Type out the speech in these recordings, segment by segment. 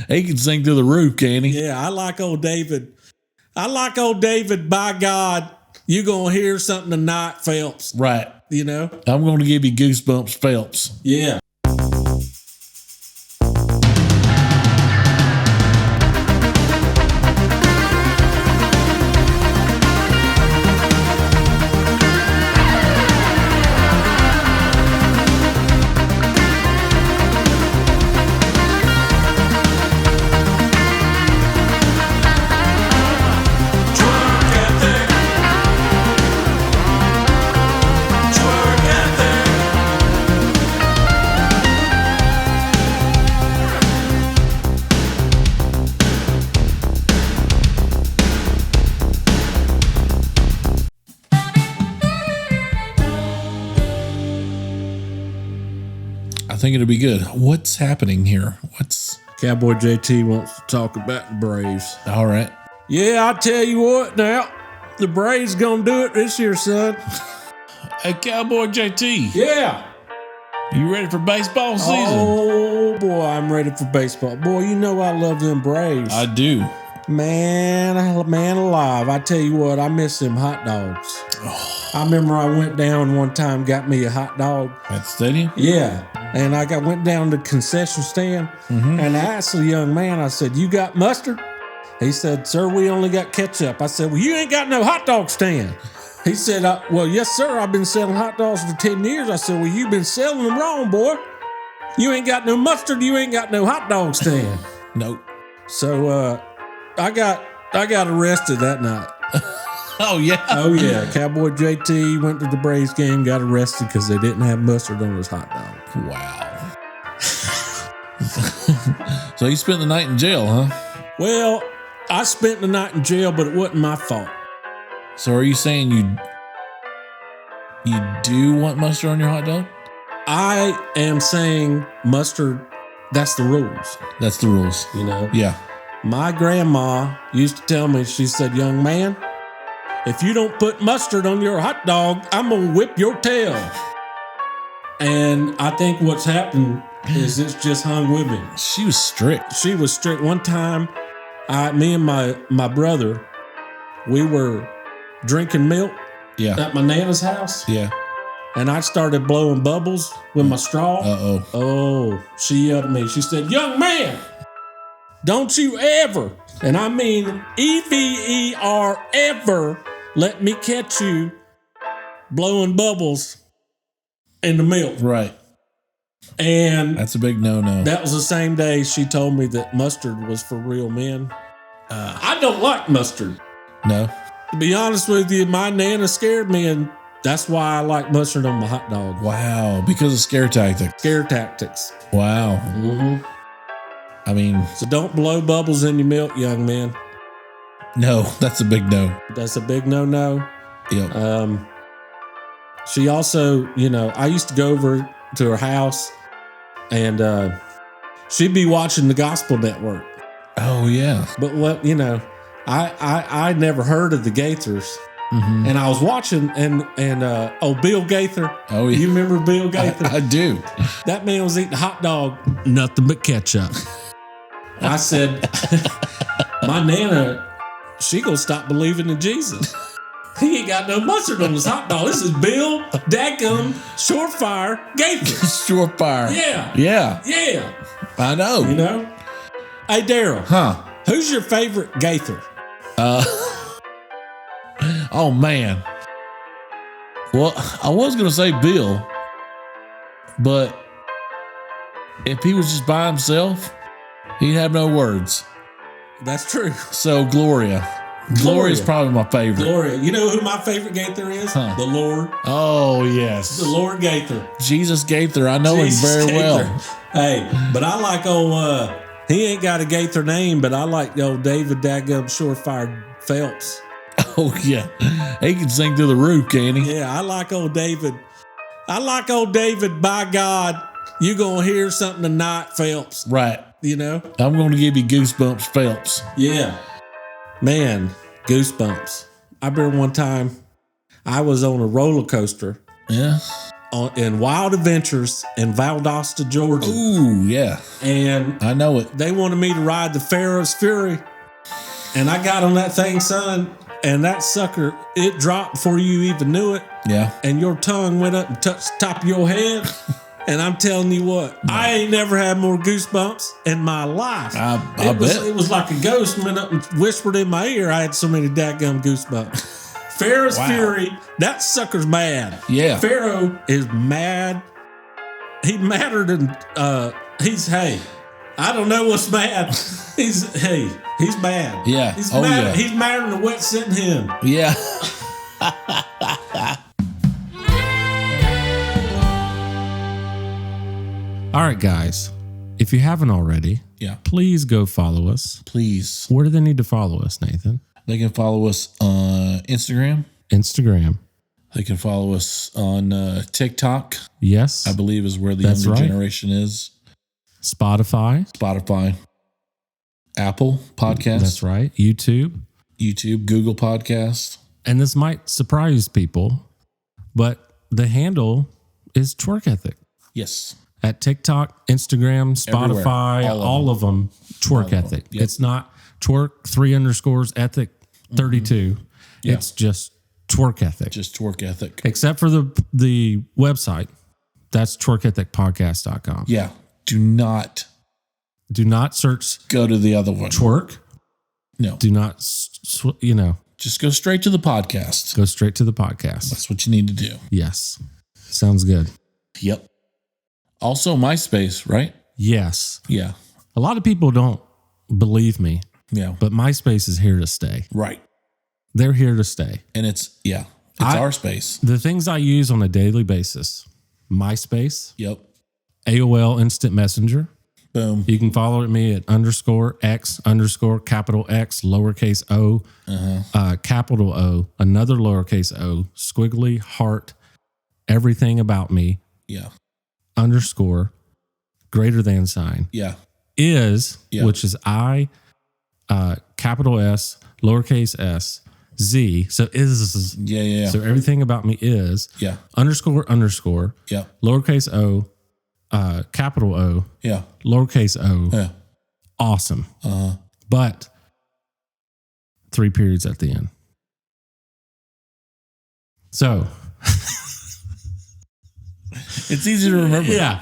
He can sing through the roof, can't he? Yeah, I like old David. By God, you gonna hear something tonight, Phelps. Right. You know? I'm going to give you goosebumps, Phelps. Yeah. I think it'll be good. What's happening here? Cowboy JT wants to talk about the Braves. All right. Yeah, I tell you what now. The Braves gonna do it this year, son. Hey, Cowboy JT. Yeah. You ready for baseball season? Oh, boy, I'm ready for baseball. Boy, you know I love them Braves. I do. Man alive. I tell you what, I miss them hot dogs. Oh. I remember I went down one time, got me a hot dog. At the stadium? Yeah. And I went down to the concession stand, and I asked the young man, I said, you got mustard? He said, sir, we only got ketchup. I said, well, you ain't got no hot dog stand. He said, well, yes, sir, I've been selling hot dogs for 10 years. I said, well, you've been selling them wrong, boy. You ain't got no mustard, you ain't got no hot dog stand. Nope. So I got arrested that night. Oh, yeah. Oh, yeah. Cowboy JT went to the Braves game, got arrested because they didn't have mustard on his hot dog. Wow. So you spent the night in jail, huh? Well, I spent the night in jail, but it wasn't my fault. So are you saying you do want mustard on your hot dog? I am saying mustard, that's the rules. That's the rules. You know? Yeah. My grandma used to tell me, she said, young man, if you don't put mustard on your hot dog, I'm going to whip your tail. And I think what's happened is it's just hung with me. She was strict. She was strict. One time, me and my brother, we were drinking milk at my Nana's house. Yeah. And I started blowing bubbles with my straw. Uh-oh. Oh, she yelled at me. She said, young man, don't you ever, and I mean EVER, ever let me catch you blowing bubbles in the milk. Right. And that's a big no-no. That was the same day she told me that mustard was for real men. I don't like mustard. No. To be honest with you, my Nana scared me, and that's why I like mustard on my hot dog. Wow. Because of scare tactics. Scare tactics. Wow. Mm-hmm. I mean. So don't blow bubbles in your milk, young man. No, that's a big no. That's a big no-no. Yep. She also, I used to go over to her house, and she'd be watching the Gospel Network. Oh, yeah. But I never heard of the Gaithers. Mm-hmm. And I was watching, and Bill Gaither. Oh, yeah. You remember Bill Gaither? I do. That man was eating a hot dog, nothing but ketchup. I said, my Nana, she gonna stop believing in Jesus. He ain't got no mustard on his hot dog. This is Bill Dacum Shortfire Gaither. Shortfire. Yeah. Yeah. Yeah. I know. Hey, Daryl. Huh? Who's your favorite Gaither? Oh, man. Well, I was going to say Bill, but if he was just by himself, he'd have no words. That's true. So Gloria. Gloria's probably my favorite. Gloria. You know who my favorite Gaither is? Huh. The Lord. Oh, yes. The Lord Gaither. Jesus Gaither. I know him very well. Hey, but I like old, he ain't got a Gaither name, but I like old David Daggum Shortfire Phelps. Oh, yeah. He can sing through the roof, can't he? Yeah, I like old David. By God, you going to hear something tonight, Phelps. Right. I'm going to give you goosebumps, Phelps. Yeah. Man, goosebumps. I remember one time I was on a roller coaster. Yeah. in Wild Adventures in Valdosta, Georgia. Ooh, yeah. And I know it. they wanted me to ride the Pharaoh's Fury. And I got on that thing, son, and that sucker, it dropped before you even knew it. Yeah. And your tongue went up and touched the top of your head. And I'm telling you what, I ain't never had more goosebumps in my life. I bet. It was like a ghost went up and whispered in my ear. I had so many dadgum goosebumps. Pharaoh's Fury, that sucker's mad. Yeah. Pharaoh is mad. He madder than, hey, I don't know what's mad. He's mad. Yeah. He's Oh, mad. yeah. He's madder than a wet sitting hen. Yeah. All right, guys. If you haven't already, Yeah. please go follow us. Please. Where do they need to follow us, Nathan? They can follow us on Instagram. Instagram. They can follow us on TikTok, Yes. I believe is where the That's younger right. generation is. Spotify. Spotify, Apple Podcasts. That's right. YouTube. YouTube, Google Podcast. And this might surprise people, but the handle is Twerk Ethic. Yes. At TikTok, Instagram, Spotify, Everywhere. all of them, Twerk Ethic. Yep. It's not Twerk 3_ethic 32. Yeah. It's just Twerk Ethic. Just Twerk Ethic. Except for the website. That's twerkethicpodcast.com. Yeah. Do not Do not search go to the other one. twerk. No. Do not, Just go straight to the podcast. go straight to the podcast. That's what you need to do. Yes. Sounds good. Yep. Also, MySpace, right? Yes. Yeah. A lot of people don't believe me, Yeah. but MySpace is here to stay. Right. They're here to stay. And it's our space. The things I use on a daily basis, MySpace, Yep. AOL Instant Messenger. Boom. You can follow me at _X_ capital X, lowercase o, capital O, another lowercase o, squiggly, heart, everything about me, Yeah. _ greater than sign, Yeah. is, Yeah. which is I, capital S, lowercase s, Z. So is, Yeah. Yeah. so everything about me is Yeah. __, Yeah. lowercase o, capital O, Yeah. lowercase o, Yeah. awesome. Uh-huh. But 3 periods at the end. So, It's easy to remember. yeah.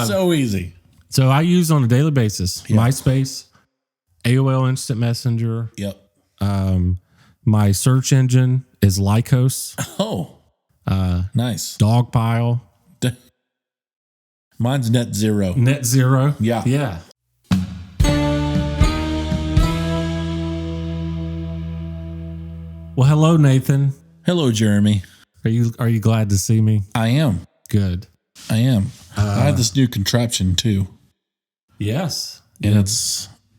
So easy. So I use on a daily basis Yeah. MySpace, AOL Instant Messenger. Yep. My search engine is Lycos, Oh. Nice. Dogpile, Mine's Net Zero. Net Zero. Yeah. Yeah. Well, hello, Nathan. Hello, Jeremy. Are you glad to see me? I am. Good. I am. I have this new contraption too. Yes. And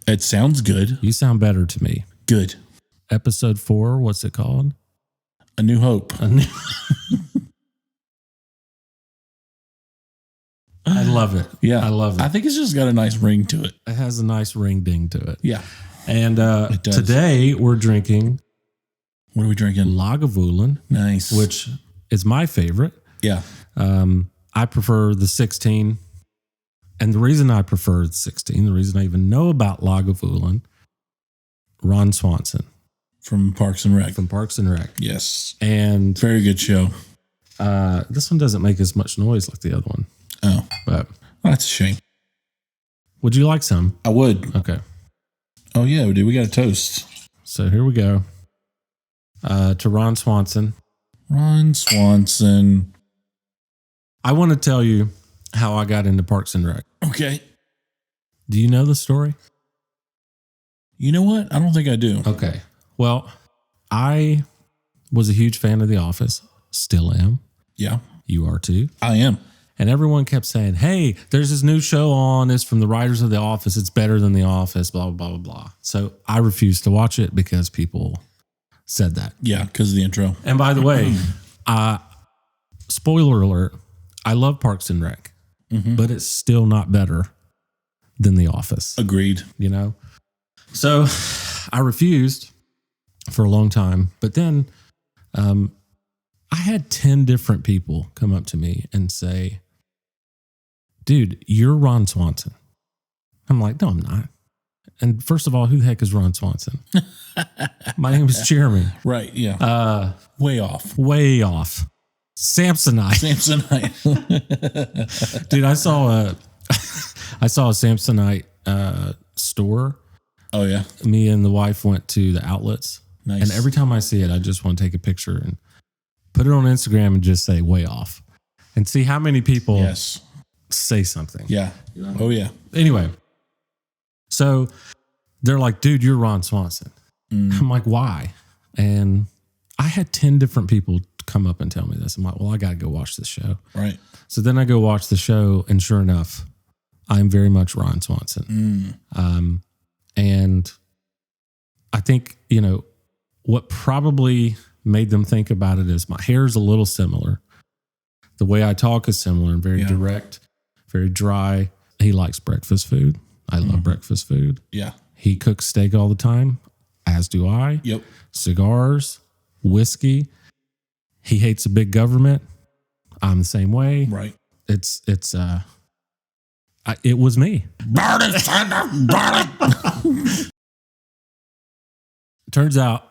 it sounds good. You sound better to me. Good. Episode 4, what's it called? A New Hope. I love it. Yeah. I love it. I think it's just got a nice ring to it. It has a nice ring ding to it. Yeah. And does. today we're drinking What are we drinking? Lagavulin, Nice. which is my favorite. Yeah. I prefer the 16. And the reason I prefer the 16, the reason I even know about Lagavulin, Ron Swanson From Parks and Rec. from Parks and Rec. Yes. And Very good show. this one doesn't make as much noise like the other one. Oh, But that's a shame. would you like some? I would. Okay. Oh, yeah, dude. We got a toast. So here we go. To Ron Swanson. Ron Swanson. I want to tell you how I got into Parks and Rec. Okay. Do you know the story? You know what? I don't think I do. Okay. Well, I was a huge fan of The Office. Still am. Yeah, You are too. I am. And everyone kept saying, hey, there's this new show on. It's from the writers of The Office. It's better than The Office, blah, blah, blah, blah. So I refused to watch it because people said that. Yeah, because of the intro. And by the way, spoiler alert, I love Parks and Rec, but it's still not better than The Office, Agreed. you know? So I refused for a long time. But then I had 10 different people come up to me and say, dude, you're Ron Swanson. I'm like, no, I'm not. And first of all, who the heck is Ron Swanson? My name is Jeremy. Right, yeah. Way off. Way off. Samsonite. Dude, I saw a Samsonite store. Oh, yeah. Me and the wife went to the outlets. Nice. And every time I see it, I just want to take a picture and put it on Instagram and just say way off and see how many people say something. Yeah. Oh, yeah. Anyway, so they're like, dude, you're Ron Swanson. I'm like, why? And I had 10 different people come up and tell me this. I'm like, well, I got to go watch the show. Right. So then I go watch the show, and sure enough, I'm very much Ron Swanson. And I think, what probably made them think about it is my hair's a little similar. The way I talk is similar and very direct, very dry. He likes breakfast food. I love breakfast food. Yeah. He cooks steak all the time, as do I. Yep. Cigars, whiskey. He hates a big government. I'm the same way. Right. It was me. Burn it. Turns out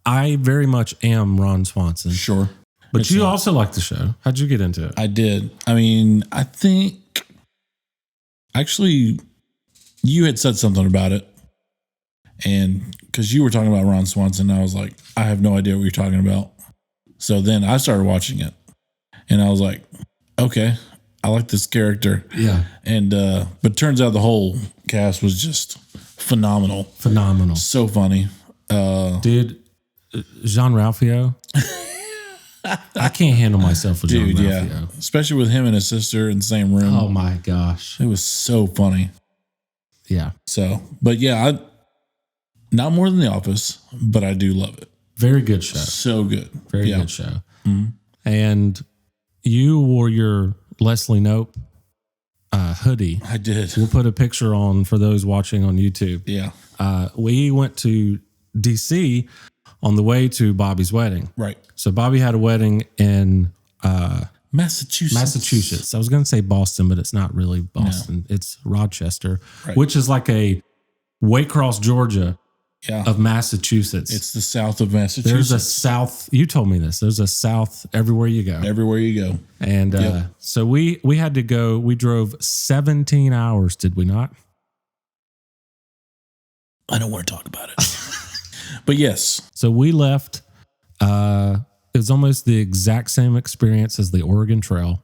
I very much am Ron Swanson. Sure. But you also like the show. How'd you get into it? I did. I mean, I think actually you had said something about it. And because you were talking about Ron Swanson, I was like, I have no idea what you're talking about. So then I started watching it and I was like, okay, I like this character. Yeah. And, but turns out the whole cast was just phenomenal. Phenomenal. So funny. Dude, Jean Ralphio. I can't handle myself with Jean Ralphio. Yeah. Especially with him and his sister in the same room. Oh my gosh. It was so funny. Yeah. So, but yeah, not more than The Office, but I do love it. Very good show. So good. Very good show. Mm-hmm. And you wore your Leslie Knope hoodie. I did. We'll put a picture on for those watching on YouTube. Yeah. We went to DC on the way to Bobby's wedding. Right. So Bobby had a wedding in Massachusetts. I was going to say Boston, but it's not really Boston. No. It's Rochester, which is like a Waycross, Georgia of Massachusetts. It's the south of Massachusetts. There's a south. You told me this. There's a south everywhere you go. Everywhere you go. And so we had to go. We drove 17 hours, did we not? I don't want to talk about it. But yes. So we left. It was almost the exact same experience as the Oregon Trail,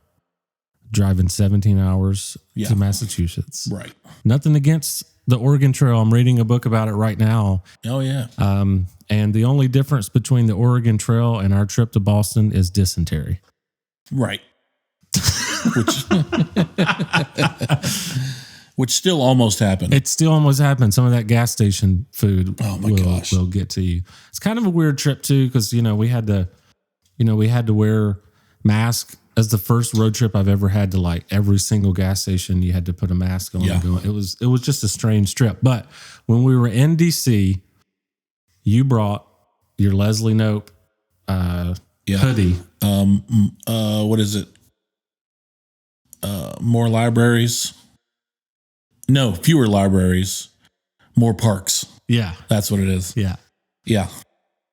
driving 17 hours to Massachusetts. Right. Nothing against the Oregon Trail. I'm reading a book about it right now. Oh, yeah. And the only difference between the Oregon Trail and our trip to Boston is dysentery. Right. Which still almost happened. It still almost happened. Some of that gas station food will get to you. It's kind of a weird trip too, because we had to wear masks. As the first road trip I've ever had to, like, every single gas station, you had to put a mask on. Yeah. It was just a strange trip. But when we were in DC, you brought your Leslie Knope hoodie. What is it? More libraries. No, fewer libraries, more parks. Yeah. That's what it is. Yeah. Yeah.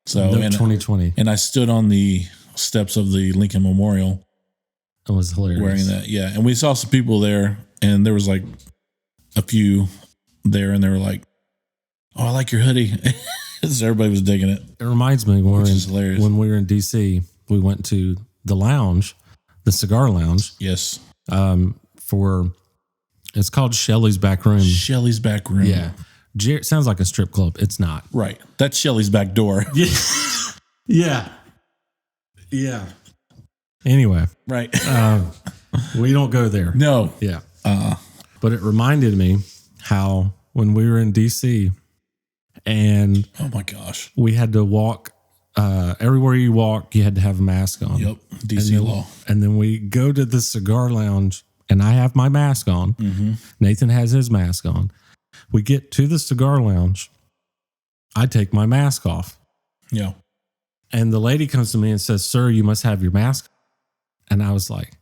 So Knope 2020. And I stood on the steps of the Lincoln Memorial. It was hilarious. Wearing that. Yeah. And we saw some people there, and there was like a few there, and they were like, oh, I like your hoodie. So everybody was digging it. It reminds me hilarious. When we were in DC, we went to the lounge, the cigar lounge. Yes. It's called Shelley's Back Room. Shelley's Back Room. Yeah. It sounds like a strip club. It's not. Right. That's Shelley's back door. Yeah. Yeah. Yeah. Anyway. Right. We don't go there. No. Yeah. But it reminded me how when we were in DC and oh my gosh, we had to walk everywhere you walk, you had to have a mask on. Yep. DC law. And then we go to the cigar lounge and I have my mask on. Mm-hmm. Nathan has his mask on. We get to the cigar lounge. I take my mask off. Yeah. And the lady comes to me and says, "Sir, you must have your mask." And I was like,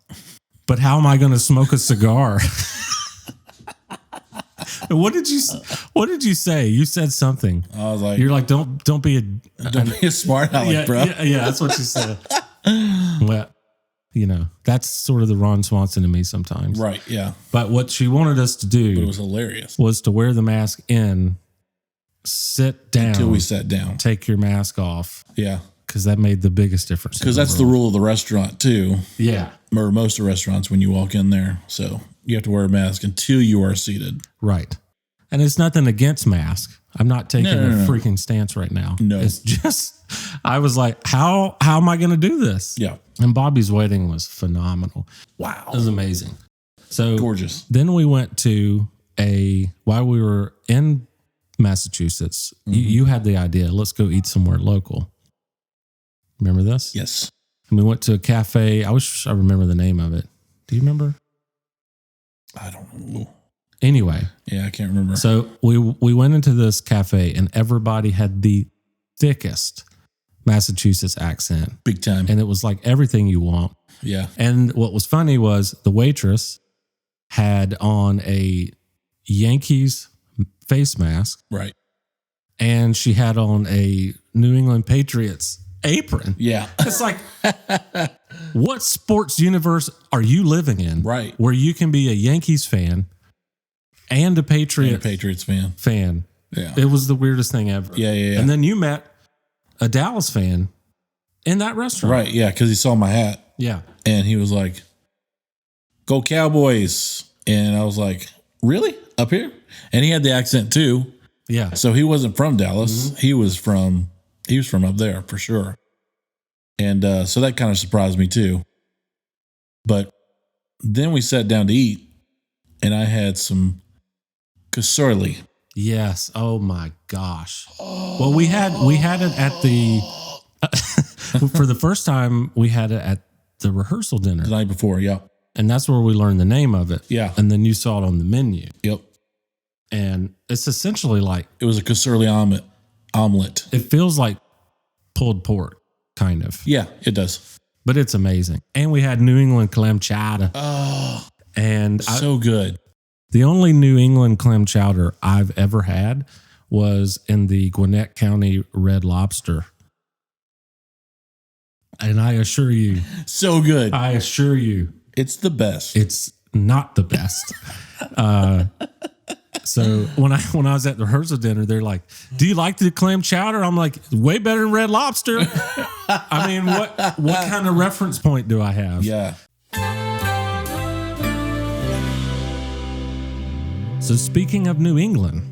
"But how am I going to smoke a cigar?" What did you say? You said something. I was like, "You're like, don't be a smart aleck, bro." Yeah, that's what you said. Well, that's sort of the Ron Swanson in me sometimes. Right, yeah. But what she wanted us to do But it was hilarious. was to wear the mask in, sit down. Until we sat down. Take your mask off. Yeah. Because that made the biggest difference. Because that's the rule of the restaurant, too. Yeah. Or most of the restaurants when you walk in there. So you have to wear a mask until you are seated. Right. And it's nothing against mask. I'm not taking a freaking stance right now. No. It's just, I was like, how am I going to do this? Yeah. And Bobby's wedding was phenomenal. Wow. It was amazing. So gorgeous. Then we went to while we were in Massachusetts, you had the idea, let's go eat somewhere local. Remember this? Yes. And we went to a cafe. I wish I remember the name of it. Do you remember? I don't know. Anyway. Yeah, I can't remember. So we went into this cafe and everybody had the thickest Massachusetts accent. Big time. And it was like everything you want. Yeah. And what was funny was the waitress had on a Yankees face mask. Right. And she had on a New England Patriots apron. Yeah. It's like, what sports universe are you living in? Right. Where you can be a Yankees fan and a Patriots fan. Yeah. It was the weirdest thing ever. Yeah. And then you met a Dallas fan in that restaurant. Right. Yeah. Because he saw my hat. Yeah. And he was like, "Go Cowboys." And I was like, "Really? Up here?" And he had the accent too. Yeah. So he wasn't from Dallas. He was from up there for sure. And so that kind of surprised me too. But then we sat down to eat and I had some cassoulet. Yes. Oh my gosh. Well, we had it at the for the first time we had it at the rehearsal dinner The night before, yeah. And that's where we learned the name of it. Yeah. And then you saw it on the menu. Yep. And it's essentially like it was a cassoulet omelet. It feels like pulled pork, kind of. Yeah, it does. But it's amazing. And we had New England clam chowder. Oh, and so good. The only New England clam chowder I've ever had was in the Gwinnett County Red Lobster. And I assure you. So good. I assure you. It's the best. It's not the best. So when I was at the rehearsal dinner, they're like, "Do you like the clam chowder?" I'm like, "Way better than Red Lobster." I mean, what kind of reference point do I have? Yeah. So speaking of New England,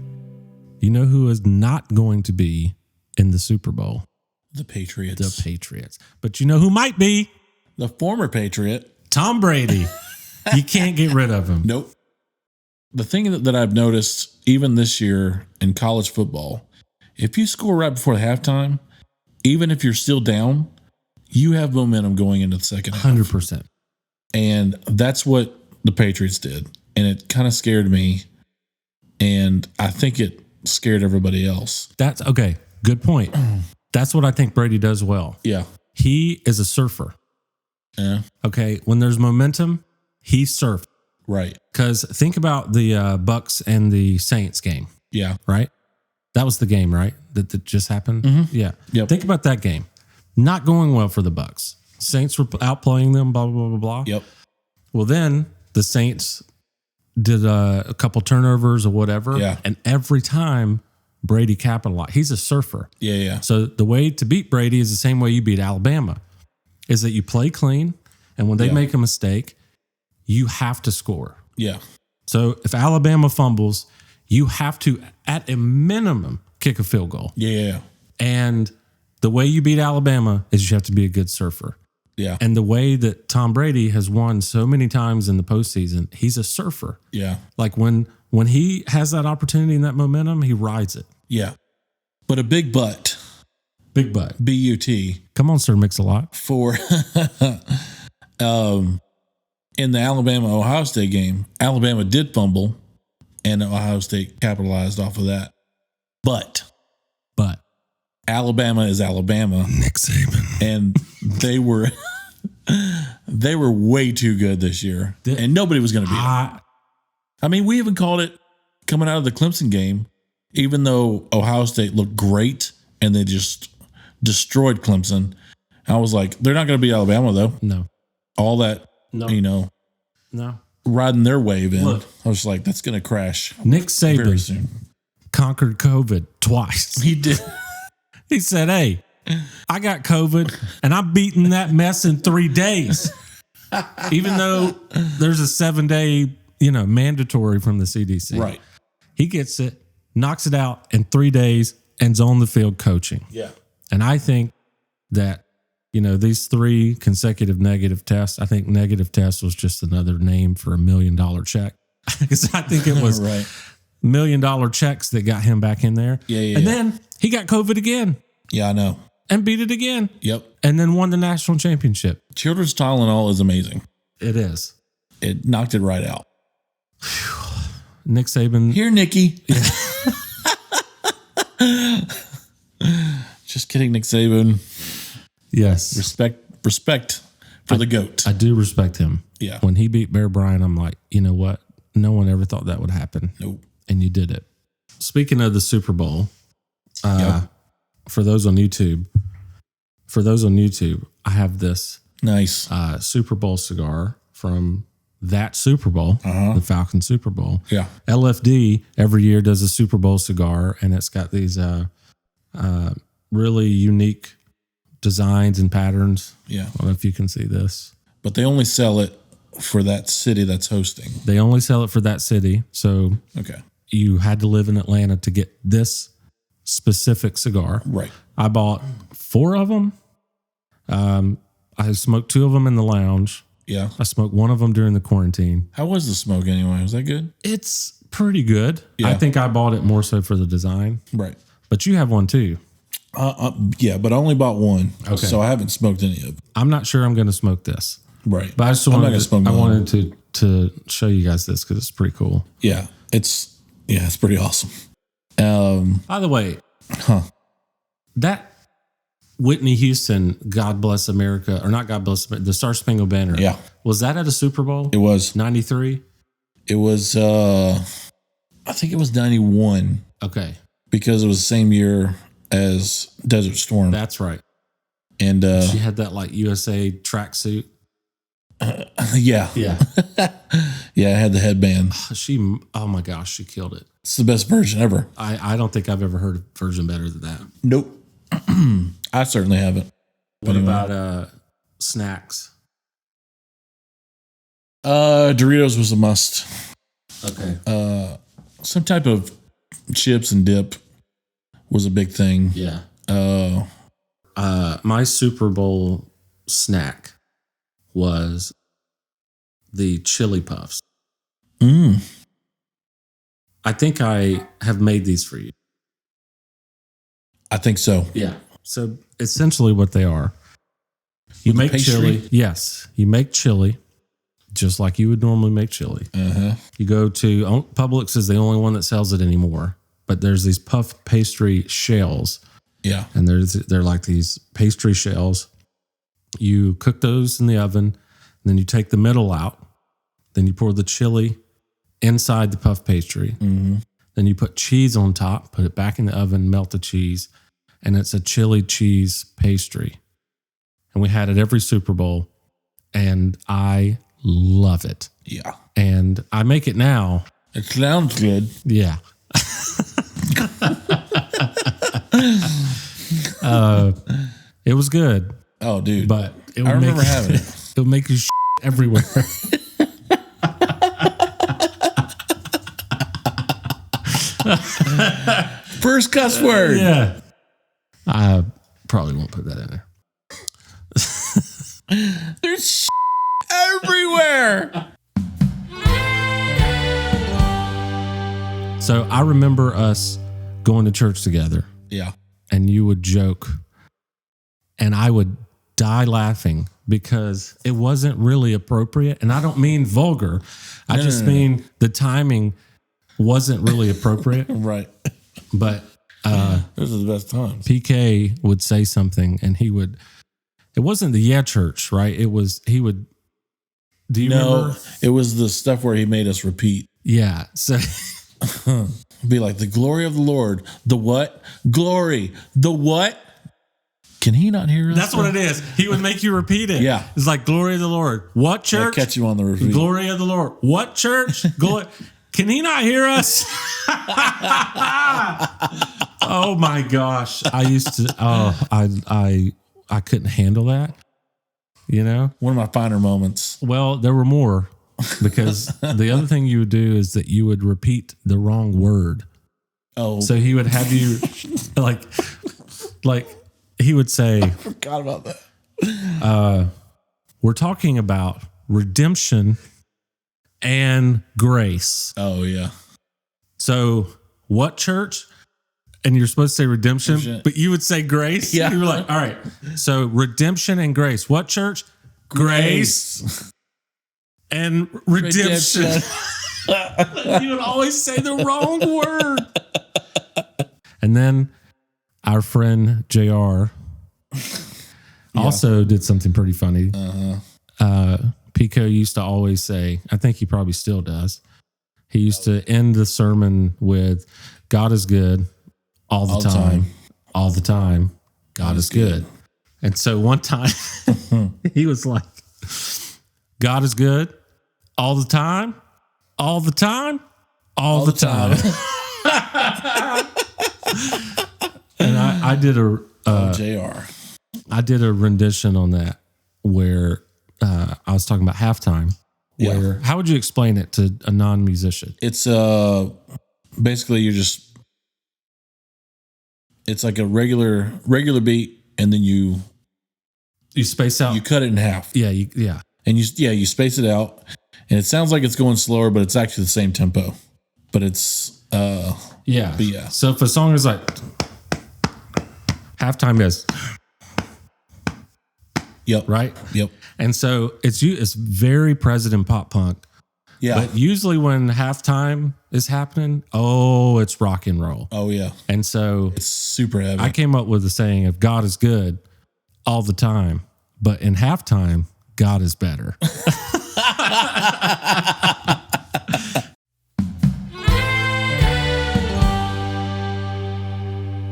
you know who is not going to be in the Super Bowl? The Patriots. The Patriots. But you know who might be? The former Patriot. Tom Brady. You can't get rid of him. Nope. The thing that I've noticed, even this year in college football, if you score right before halftime, even if you're still down, you have momentum going into the second half. 100%. And that's what the Patriots did. And it kind of scared me. And I think it scared everybody else. That's okay. Good point. That's what I think Brady does well. Yeah. He is a surfer. Yeah. Okay. When there's momentum, he surfs. Right. Because think about the Bucks and the Saints game. Yeah. Right? That was the game, right? That just happened? Mm-hmm. Yeah. Yep. Think about that game. Not going well for the Bucks. Saints were outplaying them, blah, blah, blah, blah. Yep. Well, then the Saints did a couple turnovers or whatever. Yeah. And every time Brady capitalized. He's a surfer. Yeah, yeah. So the way to beat Brady is the same way you beat Alabama, is that you play clean, and when they make a mistake, you have to score. Yeah. So if Alabama fumbles, you have to, at a minimum, kick a field goal. Yeah. And the way you beat Alabama is you have to be a good surfer. Yeah. And the way that Tom Brady has won so many times in the postseason, he's a surfer. Yeah. Like when he has that opportunity and that momentum, he rides it. Yeah. But a big butt. Big butt. B-U-T. Come on, Sir Mix-a-Lot. For in the Alabama-Ohio State game, Alabama did fumble, and Ohio State capitalized off of that. But Alabama is Alabama. Nick Saban. And they were way too good this year. And nobody was going to beat them. I mean, we even called it coming out of the Clemson game, even though Ohio State looked great and they just destroyed Clemson. I was like, they're not going to beat Alabama, though. No. All that, No. riding their wave in. Look. I was like, that's going to crash Nick very Saban soon. conquered COVID twice. He did. He said, hey, I got COVID and I'm beating that mess in 3 days. Even though there's a 7-day, mandatory from the CDC. Right. He gets it, knocks it out in 3 days, and's on the field coaching. Yeah. And I think that, these 3 consecutive negative tests, I think negative test was just another name for $1 million check. Because I think it was right. $1 million checks that got him back in there. Yeah. And then he got COVID again. Yeah, I know. And beat it again. Yep. And then won the national championship. Children's Tylenol is amazing. It is. It knocked it right out. Nick Saban. Here, Nikki. Just kidding, Nick Saban. Yes. Respect for the GOAT. I do respect him. Yeah. When he beat Bear Bryant, I'm like, you know what? No one ever thought that would happen. Nope. And you did it. Speaking of the Super Bowl, Yep. for those on YouTube, I have this Nice. Super Bowl cigar from that Super Bowl, the Falcon Super Bowl. Yeah. LFD every year does a Super Bowl cigar, and it's got these really unique designs and patterns. Yeah. I don't know if you can see this. But they only sell it for that city that's hosting. They only sell it for that city. So Okay. you had to live in Atlanta to get this specific cigar. Right. I bought 4 of them. I smoked 2 of them in the lounge. Yeah. I smoked 1 of them during the quarantine. How was the smoke anyway? Was that good? It's pretty good. Yeah. I think I bought it more so for the design. Right. But you have one too. Yeah, but I only bought one. Okay. So I haven't smoked any of them. I'm not sure I'm going to smoke this. Right. But I just I'm not wanted, gonna smoke I none. wanted to show you guys this because it's pretty cool. Yeah. It's pretty awesome. By the way, Huh. that Whitney Houston, God Bless America, or not God Bless, the Star Spangled Banner. Yeah. Was that at a Super Bowl? It was. 93? It was, I think it was 91 Okay. because it was the same year as Desert Storm. That's right. And She had that like USA tracksuit. yeah. Yeah. Yeah, I had the headband. Oh my gosh, she killed it. It's the best version ever. I don't think I've ever heard a version better than that. Nope. I certainly haven't. What about snacks? Doritos was a must. Okay. Some type of chips and dip was a big thing. Yeah. My Super Bowl snack was the chili puffs. I think I have made these for you. I think so. Yeah. So essentially what they are, you make pastry? chili. Yes. You make chili just like you would normally make chili. Uh-huh. You go to Publix is the only one that sells it anymore, but there's these puff pastry shells. Yeah. And they're like these pastry shells. You cook those in the oven, and then you take the middle out. Then you pour the chili inside the puff pastry. Mm-hmm. Then you put cheese on top, put it back in the oven, melt the cheese, and it's a chili cheese pastry. And we had it every Super Bowl, and I love it. Yeah. And I make it now. It sounds good. Yeah. It was good, Oh, dude. but it I would remember make having it. it would make you everywhere. First cuss word. Yeah. I probably won't put that in there. There's everywhere. So I remember us going to church together, Yeah. and you would joke, and I would die laughing because it wasn't really appropriate. And I don't mean vulgar. I just mean the timing wasn't really appropriate. Right. But Those are the best times. PK would say something, and he would. It wasn't the Yeah Church, right? It was he would. Do you remember? It was the stuff where he made us repeat. Yeah. So be like, the glory of the Lord. The what? Glory. The what? Can he not hear us? that's what it is. He would make you repeat it. Yeah. It's like glory of the Lord. What church? Catch you on the repeat. Glory of the Lord. What church? Glory. Can he not hear us? Oh my gosh. I used to I couldn't handle that. You know? One of my finer moments. Well, there were more because the other thing you would do is that you would repeat the wrong word. Oh. So he would have you like he would say, I forgot about that. we're talking about redemption and grace. Oh, yeah. So what church? And you're supposed to say redemption, but you would say grace. Yeah. You were like, all right. So redemption and grace. What church? Grace and redemption. You would always say the wrong word. And then our friend JR also did something pretty funny. Pico used to always say, I think he probably still does. He used to end the sermon with, God is good all the time. All the time. God is good. And so one time he was like, God is good all the time. All the time. All the time. And I did a JR. I did a rendition on that where I was talking about halftime. Where how would you explain it to a non-musician? It's basically it's like a regular beat, and then you space out. You cut it in half. Yeah, yeah. And you space it out, and it sounds like it's going slower, but it's actually the same tempo. But it's yeah. But yeah. So if a song is like halftime is yep. Right? Yep. And so it's very present in pop punk. Yeah. But usually when halftime is happening, it's rock and roll. Oh yeah. And so it's super heavy. I came up with the saying of God is good all the time, but in halftime, God is better.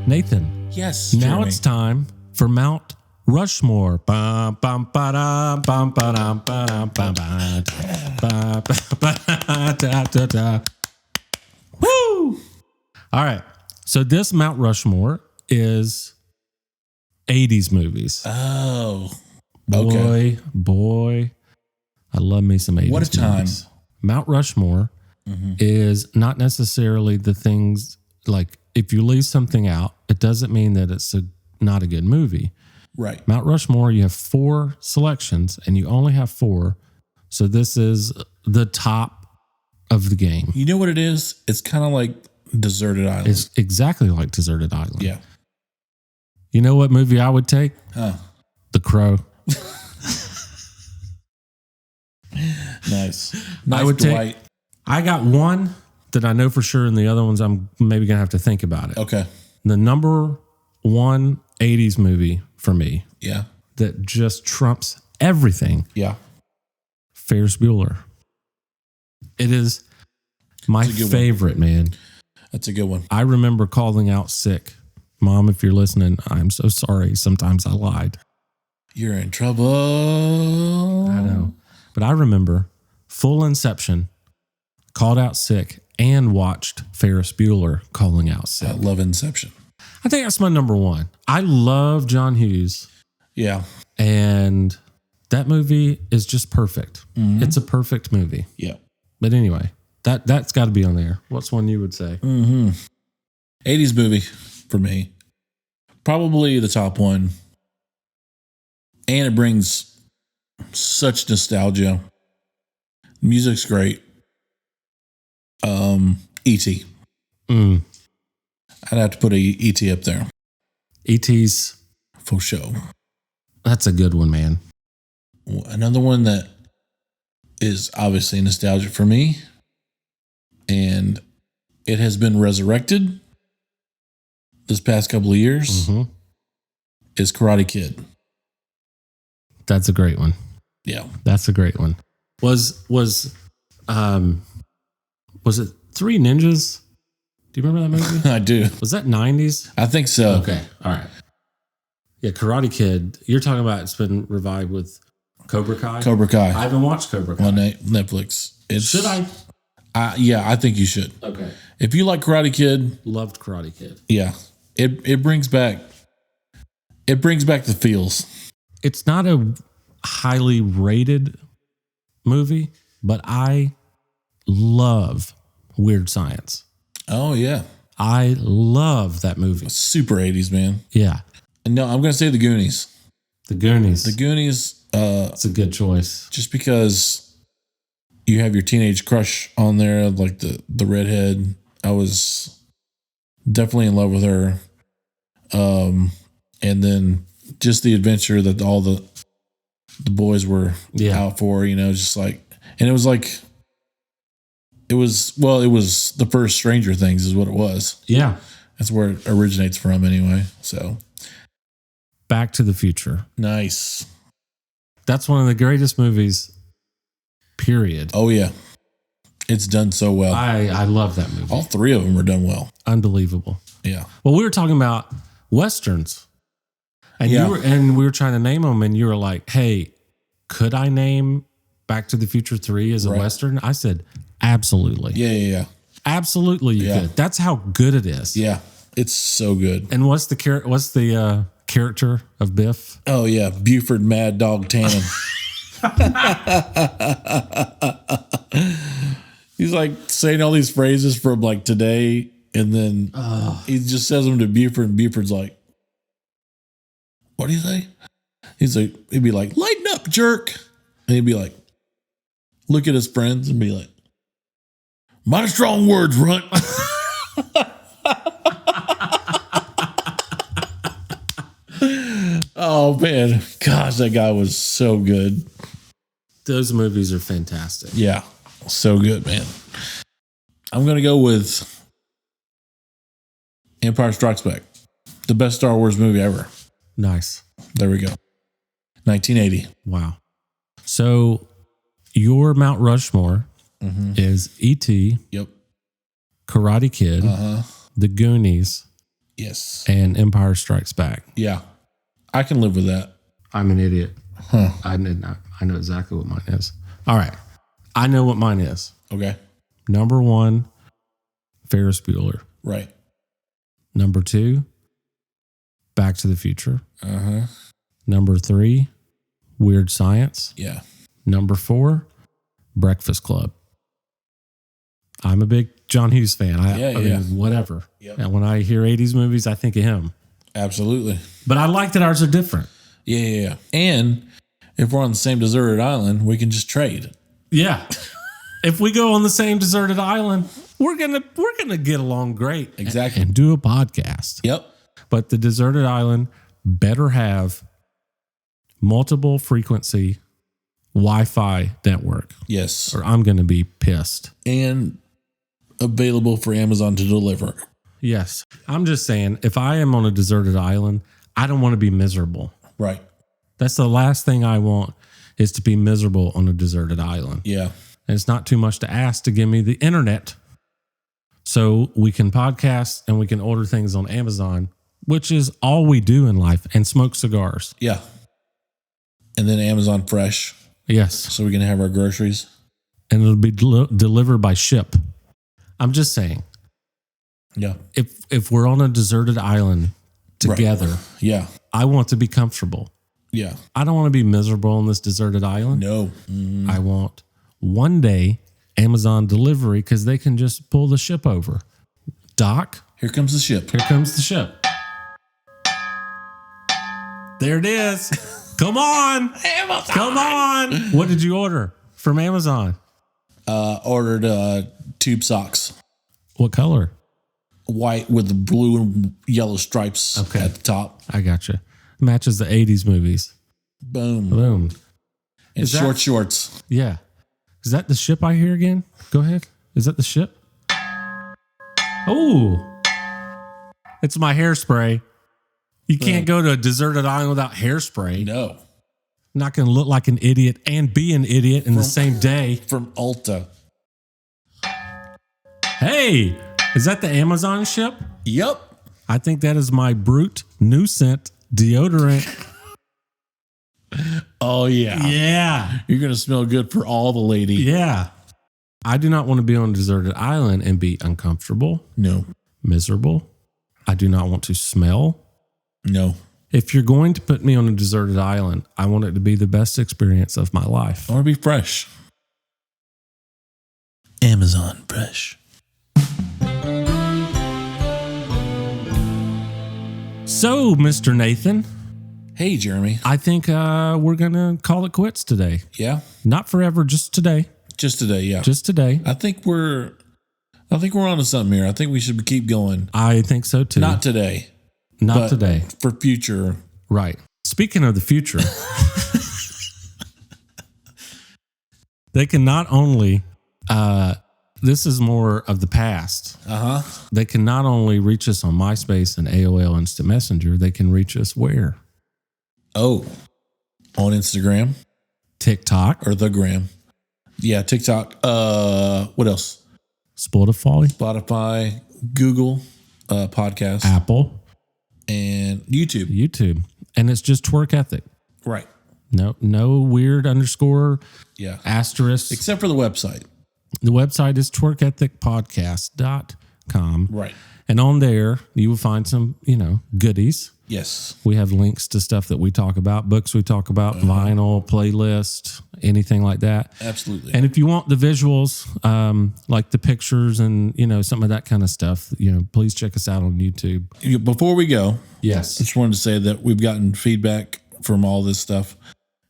Nathan. Yes. Now Jeremy. it's time for Mount Rushmore. Bum, bum, ba-dum, bum, ba-dum, ba-dum, bum, ba, ba, ba, da, da, da. Woo! All right. So this Mount Rushmore is 80s movies. Oh. Okay. Boy. I love me some 80s What a time. movies. Mount Rushmore is not necessarily the things like if you leave something out, it doesn't mean that it's not a good movie. Right. Mount Rushmore, you have 4 selections and you only have 4. So this is the top of the game. You know what it is? It's kind of like Deserted Island. It's exactly like Deserted Island. Yeah. You know what movie I would take? The Crow. Nice. I would Dwight. take. I got one that I know for sure, and the other ones I'm maybe gonna have to think about it. Okay. The number 1 80s movie for me Yeah. that just trumps everything. Yeah. Ferris Bueller. It is my favorite, man. That's a good one. I remember calling out sick. Mom, if you're listening, I'm so sorry. Sometimes I lied. You're in trouble. I know. But I remember full Inception, called out sick, and watched Ferris Bueller calling out sick. I love Inception. I think that's my number 1. I love John Hughes. Yeah. And that movie is just perfect. Mm-hmm. It's a perfect movie. Yeah. But anyway, that's got to be on there. What's one you would say? 80s movie for me. Probably the top one. And it brings such nostalgia. Music's great. E.T. I'd have to put a E.T. up there. E.T.'s for sure. That's a good one, man. Another one that is obviously nostalgic for me, and it has been resurrected, this past couple of years is Karate Kid. That's a great one. Yeah. That's a great one. Was it Three Ninjas? Do you remember that movie? I do. Was that 90s? I think so. Okay. All right. Yeah, Karate Kid. You're talking about it's been revived with Cobra Kai? Cobra Kai. I haven't watched Cobra Kai. On Netflix. Should I? Yeah, I think you should. Okay. If you like Karate Kid. Loved Karate Kid. Yeah. It brings back the feels. It's not a highly rated movie, but I love Weird Science. Oh, yeah. I love that movie. Super 80s, man. Yeah. No, I'm going to say The Goonies. The Goonies. The Goonies. It's a good choice. Just because you have your teenage crush on there, like the redhead. I was definitely in love with her. And then just the adventure that all the boys were out for, just like, and it was the first Stranger Things is what it was. Yeah. That's where it originates from anyway. So Back to the Future. Nice. That's one of the greatest movies, period. Oh, yeah. It's done so well. I love that movie. All three of them are done well. Unbelievable. Yeah. Well, we were talking about Westerns. And we were trying to name them, and you were like, hey, could I name Back to the Future 3 as a Western? I said, absolutely. Yeah. Absolutely you could. That's how good it is. Yeah. It's so good. And what's the character of Biff? Oh, yeah. Buford Mad Dog Tannen. He's like saying all these phrases from like today, and then he just says them to Buford, and Buford's like, what do you say? He'd be like, lighten up, jerk. And he'd be like, look at his friends and be like, mighty strong words, runt. Oh, man. Gosh, that guy was so good. Those movies are fantastic. Yeah. So good, man. I'm going to go with Empire Strikes Back. The best Star Wars movie ever. Nice. There we go. 1980. Wow. So your Mount Rushmore is E.T. Yep. Karate Kid. The Goonies. Yes. And Empire Strikes Back. Yeah. I can live with that. I'm an idiot. Huh. I know exactly what mine is. All right. I know what mine is. Okay. Number 1, Ferris Bueller. Right. Number 2, Back to the Future. Number 3, Weird Science. Yeah. Number 4, Breakfast Club. I'm a big John Hughes fan. I mean, whatever. Yep. And when I hear 80s movies, I think of him. Absolutely. But I like that ours are different. Yeah. And if we're on the same deserted island, we can just trade. Yeah. If we go on the same deserted island, we're gonna get along great. Exactly. And do a podcast. Yep. But the deserted island better have multiple frequency Wi-Fi network. Yes. Or I'm gonna be pissed. And available for Amazon to deliver. Yes. I'm just saying, if I am on a deserted island, I don't want to be miserable. Right. That's the last thing I want, is to be miserable on a deserted island. Yeah. And it's not too much to ask to give me the internet so we can podcast and we can order things on Amazon, which is all we do in life, and smoke cigars. Yeah. And then Amazon Fresh. Yes. So we can have our groceries. And it'll be delivered by ship. I'm just saying. Yeah. If we're on a deserted island together, right. Yeah. I want to be comfortable. Yeah. I don't want to be miserable on this deserted island. No. Mm-hmm. I want one day Amazon delivery, because they can just pull the ship over. Doc. Here comes the ship. Here comes the ship. There it is. Come on. Amazon. Come on. What did you order from Amazon? Ordered tube socks. What color? White with the blue and yellow stripes at the top. I gotcha. Matches the 80s movies. Boom. Boom. And shorts. Yeah. Is that the ship I hear again? Go ahead. Is that the ship? Oh. It's my hairspray. You can't go to a deserted island without hairspray. No. Not going to look like an idiot and be an idiot in the same day. From Ulta. Hey, is that the Amazon ship? Yep. I think that is my Brute new scent deodorant. Oh, yeah. Yeah. You're going to smell good for all the ladies. Yeah. I do not want to be on a deserted island and be uncomfortable. No. Miserable. I do not want to smell. No. If you're going to put me on a deserted island, I want it to be the best experience of my life. I want to be fresh. Amazon fresh. So, Mr. Nathan. Hey, Jeremy. I think we're going to call it quits today. Yeah? Not forever, just today. Just today, yeah. Just today. I think we're on to something here. I think we should keep going. I think so too. Not today. Not today. For future. Right. Speaking of the future, they can not only, this is more of the past. They can not only reach us on MySpace and AOL Instant Messenger, they can reach us where? Oh, on Instagram. TikTok. Or the gram. Yeah, TikTok. What else? Spotify, Google Podcast, Apple, and YouTube. And it's just Twerk Ethic. Right. No weird underscore. Yeah. Asterisk. Except for the website. The website is twerkethicpodcast.com. Right. And on there, you will find some, goodies. Yes. We have links to stuff that we talk about, books we talk about, vinyl, playlist, anything like that. Absolutely. And if you want the visuals, like the pictures and, some of that kind of stuff, please check us out on YouTube. Before we go, Yes. I just wanted to say that we've gotten feedback from all this stuff,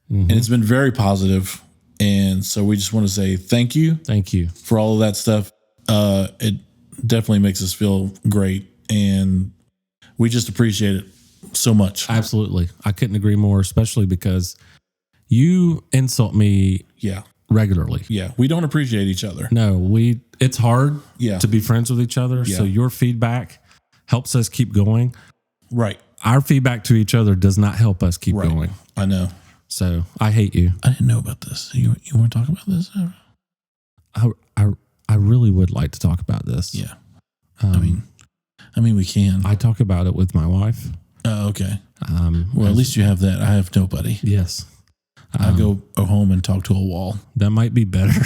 and it's been very positive. And so we just want to say thank you. Thank you for all of that stuff. It definitely makes us feel great, and we just appreciate it so much. Absolutely. I couldn't agree more, especially because you insult me regularly. Yeah. We don't appreciate each other. No, it's hard to be friends with each other. Yeah. So your feedback helps us keep going. Right. Our feedback to each other does not help us keep going. I know. So I hate you. I didn't know about this. You want to talk about this? I really would like to talk about this. Yeah. I mean, we can. I talk about it with my wife. Oh, okay. Well, at least you have that. I have nobody. Yes. I go home and talk to a wall. That might be better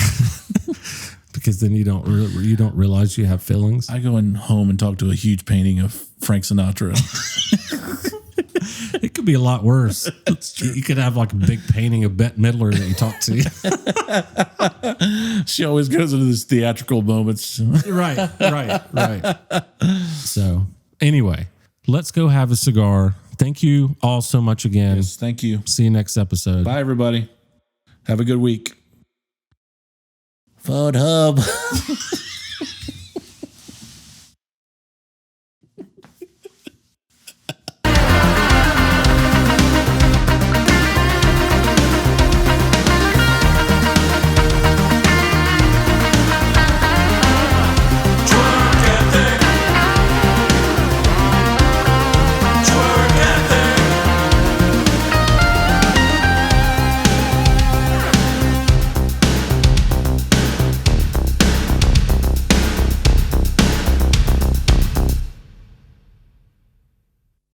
because then you don't realize you have feelings. I go home and talk to a huge painting of Frank Sinatra. It could be a lot worse. You could have like a big painting of Bette Midler that you talk to. She always goes into these theatrical moments. Right. So anyway, let's go have a cigar. Thank you all so much again. Yes, thank you. See you next episode. Bye, everybody. Have a good week. Phone hub.